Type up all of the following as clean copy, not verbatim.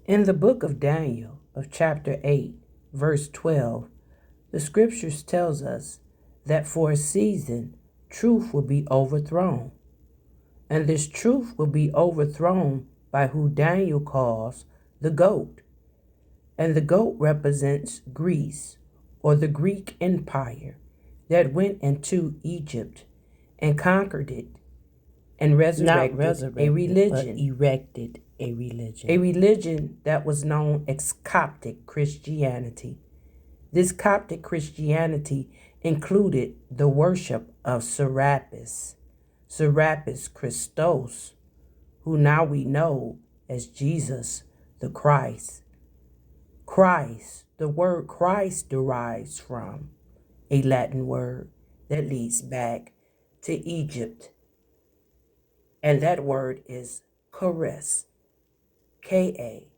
In the book of Daniel, of chapter 8, verse 12, the scriptures tells us that for a season, truth will be overthrown. And this truth will be overthrown by who Daniel calls the goat. And the goat represents Greece, or the Greek Empire, that went into Egypt and conquered it and resurrected a religion. But erected a religion. A religion that was known as Coptic Christianity. This Coptic Christianity included the worship of Serapis Christos, who now we know as Jesus the Christ. Christ, the word Christ derives from a Latin word that leads back to Egypt. And that word is charis, K-A-R-S-T,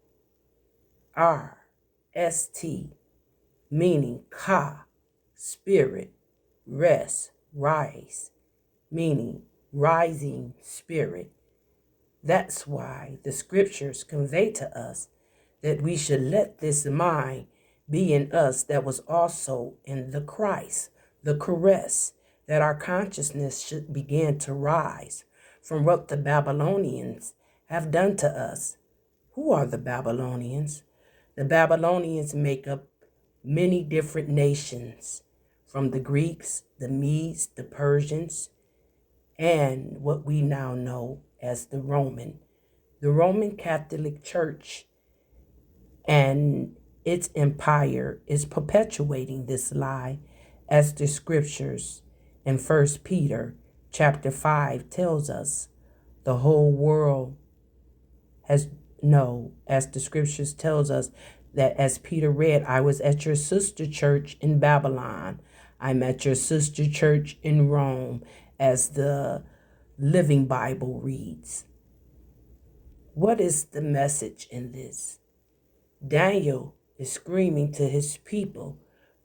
meaning ka, spirit, rest, rise, meaning rising spirit. That's why the scriptures convey to us that we should let this mind be in us that was also in the Christ, the charis, that our consciousness should begin to rise from what the Babylonians have done to us. Who are the Babylonians? The Babylonians make up many different nations, from the Greeks, the Medes, the Persians, and what we now know as the Roman Catholic Church, and its empire is perpetuating this lie, as the scriptures in 1 Peter chapter 5 tells us. The whole world as the scriptures tells us that, as Peter read, I was at your sister church in Babylon. I'm at your sister church in Rome, as the Living Bible reads. What is the message in this? Daniel is screaming to his people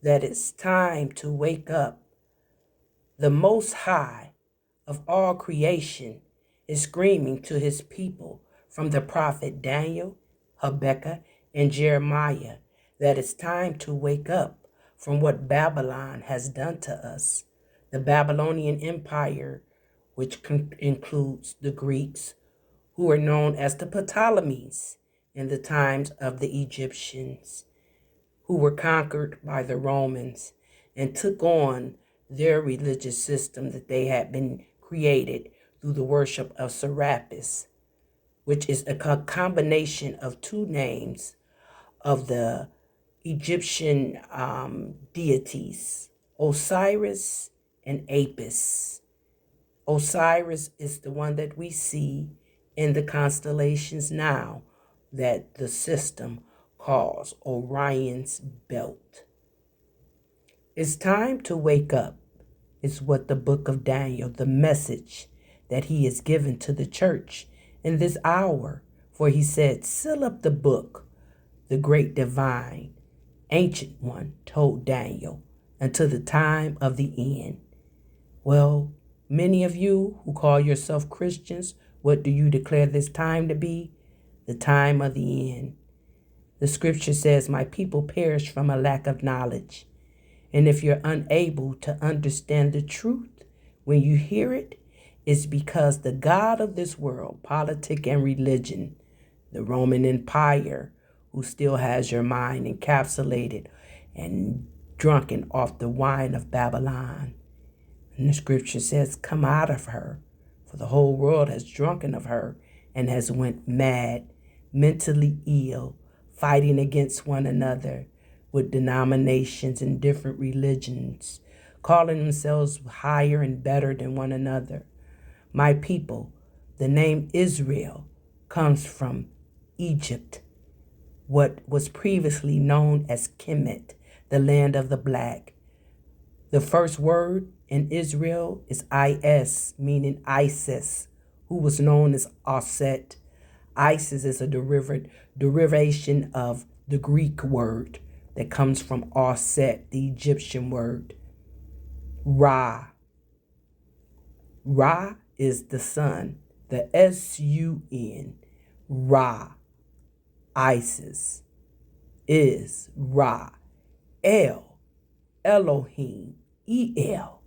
that it's time to wake up. The Most High of all creation is screaming to his people from the prophet Daniel, Habakkuk, and Jeremiah that it's time to wake up from what Babylon has done to us. The Babylonian Empire, which includes the Greeks, who are known as the Ptolemies in the times of the Egyptians, who were conquered by the Romans and took on their religious system that they had been created through the worship of Serapis, which is a combination of two names of the Egyptian deities, Osiris and Apis. Osiris is the one that we see in the constellations now that the system calls Orion's belt. It's time to wake up, is what the book of Daniel, the message that he has given to the church in this hour. For he said, seal up the book, the great divine, ancient one told Daniel, until the time of the end. Well, many of you who call yourself Christians, what do you declare this time to be? The time of the end. The scripture says, my people perish from a lack of knowledge. And if you're unable to understand the truth when you hear it, it's because the God of this world, politics and religion, the Roman Empire, who still has your mind encapsulated and drunken off the wine of Babylon. And the scripture says, come out of her, for the whole world has drunken of her and has went mad, mentally ill, fighting against one another with denominations and different religions, calling themselves higher and better than one another. My people, the name Israel comes from Egypt, what was previously known as Kemet, the land of the black. The first word in Israel is is, meaning Isis, who was known as Aset. Isis is a derivation of the Greek word that comes from Aset, the Egyptian word. Ra. Ra is the sun, the S-U-N, Ra. Isis, is Ra, El, Elohim, El.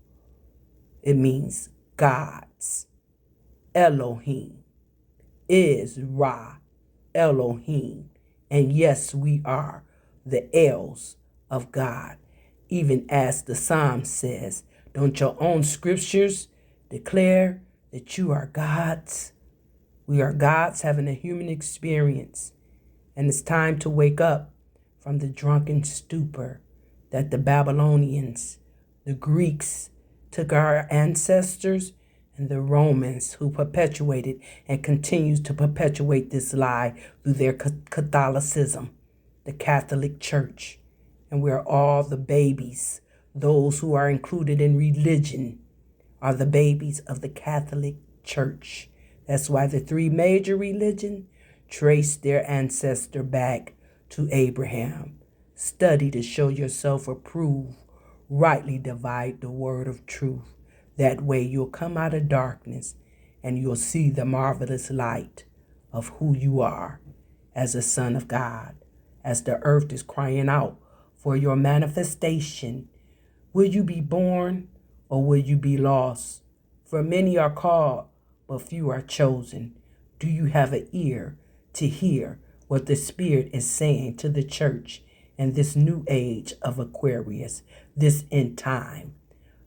It means gods. Elohim is Ra, Elohim. And yes, we are the L's of God. Even as the Psalm says, don't your own scriptures declare that you are gods? We are gods having a human experience. And it's time to wake up from the drunken stupor that the Babylonians, the Greeks took our ancestors, and the Romans who perpetuated and continues to perpetuate this lie through their Catholicism, the Catholic Church. And we're all the babies. Those who are included in religion are the babies of the Catholic Church. That's why the three major religions trace their ancestor back to Abraham. Study to show yourself approved, rightly divide the word of truth. That way you'll come out of darkness and you'll see the marvelous light of who you are as a son of God. As the earth is crying out for your manifestation, will you be born or will you be lost? For many are called, but few are chosen. Do you have an ear to hear what the Spirit is saying to the church in this new age of Aquarius, this end time?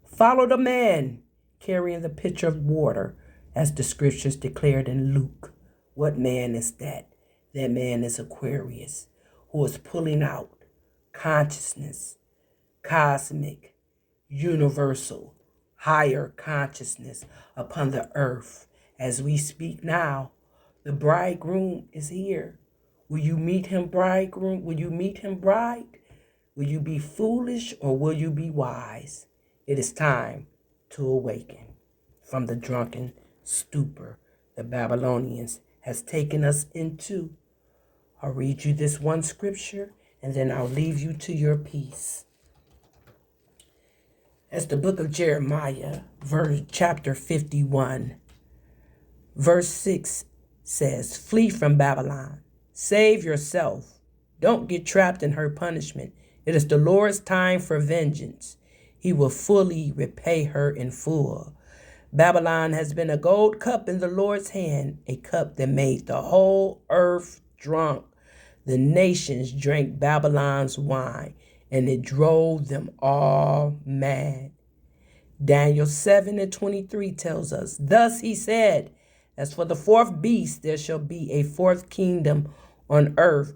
Follow the man carrying the pitcher of water, as the scriptures declared in Luke. What man is that? That man is Aquarius, who is pulling out consciousness, cosmic, universal, higher consciousness upon the earth. As we speak now, the bridegroom is here. Will you meet him, bridegroom? Will you meet him, bride? Will you be foolish or will you be wise? It is time to awaken from the drunken stupor the Babylonians has taken us into. I'll read you this one scripture and then I'll leave you to your peace. As the book of Jeremiah, chapter 51, verse 6 says, flee from Babylon. Save yourself. Don't get trapped in her punishment. It is the Lord's time for vengeance. He will fully repay her in full. Babylon has been a gold cup in the Lord's hand, a cup that made the whole earth drunk. The nations drank Babylon's wine, and it drove them all mad. Daniel 7:23 tells us, thus he said, as for the fourth beast, there shall be a fourth kingdom on earth,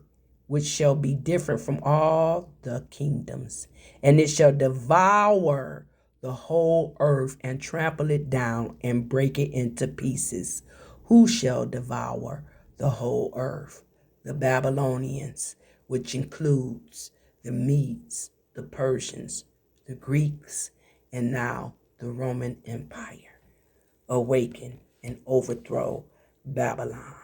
which shall be different from all the kingdoms, and it shall devour the whole earth and trample it down and break it into pieces. Who shall devour the whole earth? The Babylonians, which includes the Medes, the Persians, the Greeks, and now the Roman Empire. Awaken and overthrow Babylon.